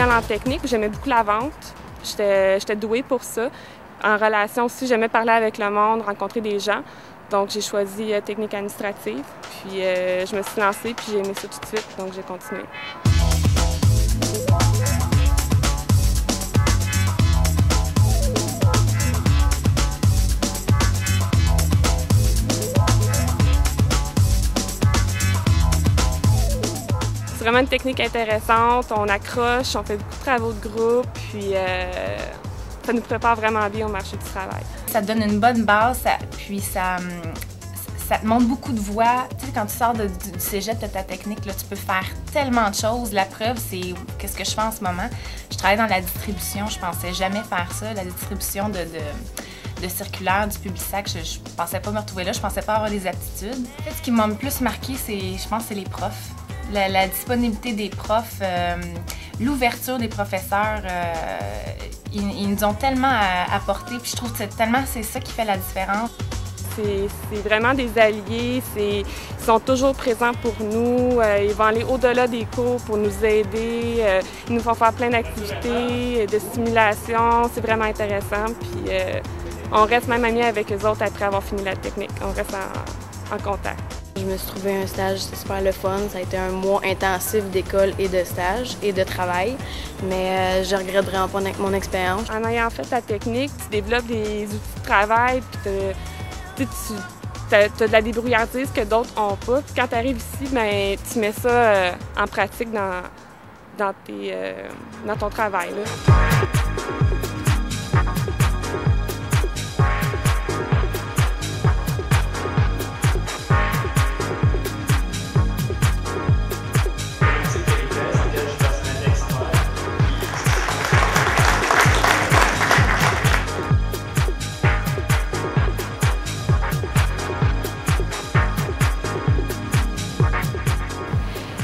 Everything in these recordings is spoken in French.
terminale en technique, j'aimais beaucoup la vente. J'étais douée pour ça. En relation aussi, j'aimais parler avec le monde, rencontrer des gens. Donc, j'ai choisi technique administrative. Puis, je me suis lancée, puis j'ai aimé ça tout de suite, donc j'ai continué. C'est vraiment une technique intéressante. On accroche, on fait beaucoup de travaux de groupe, puis ça nous prépare vraiment bien au marché du travail. Ça te donne une bonne base, puis ça te montre beaucoup de voies. Tu sais, quand tu sors du cégep de ta technique, là, tu peux faire tellement de choses. La preuve, c'est qu'est-ce que je fais en ce moment. Je travaille dans la distribution, je pensais jamais faire ça, la distribution de circulaires, du Publisac. Je pensais pas me retrouver là, je pensais pas avoir des aptitudes. En fait, ce qui m'a le plus marqué, je pense, c'est les profs. La disponibilité des profs, l'ouverture des professeurs, ils nous ont tellement apporté, puis je trouve que c'est ça qui fait la différence. C'est vraiment des alliés, ils sont toujours présents pour nous, ils vont aller au-delà des cours pour nous aider, ils nous font faire plein d'activités, de stimulation, c'est vraiment intéressant. Puis on reste même amis avec eux autres après avoir fini la technique, on reste en contact. Je me suis trouvé un stage, c'est super le fun. Ça a été un mois intensif d'école et de stage et de travail, mais je regrette vraiment pas mon expérience. En ayant fait la technique, tu développes des outils de travail, puis tu as de la débrouillardise que d'autres n'ont pas. Puis quand tu arrives ici, ben, tu mets ça en pratique dans ton travail, là.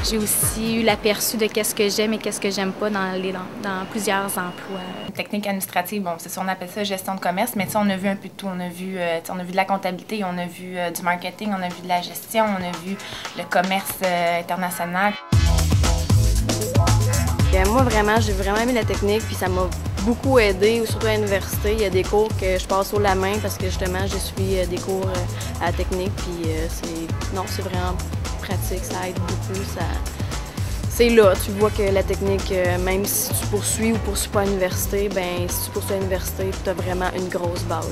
J'ai aussi eu l'aperçu de qu'est-ce que j'aime et qu'est-ce que j'aime pas dans plusieurs emplois. Technique administrative, bon, c'est ça, on appelle ça gestion de commerce, mais on a vu un peu de tout. On a vu de la comptabilité, on a vu du marketing, on a vu de la gestion, on a vu le commerce international. Moi, vraiment, j'ai vraiment aimé la technique, puis ça m'a beaucoup aidé, surtout à l'université. Il y a des cours que je passe haut la main parce que justement, je suis des cours à la technique, puis c'est vraiment pratique, ça aide beaucoup. C'est là, tu vois que la technique, même si tu poursuis ou poursuis pas à l'université, ben si tu poursuis à l'université, tu as vraiment une grosse base.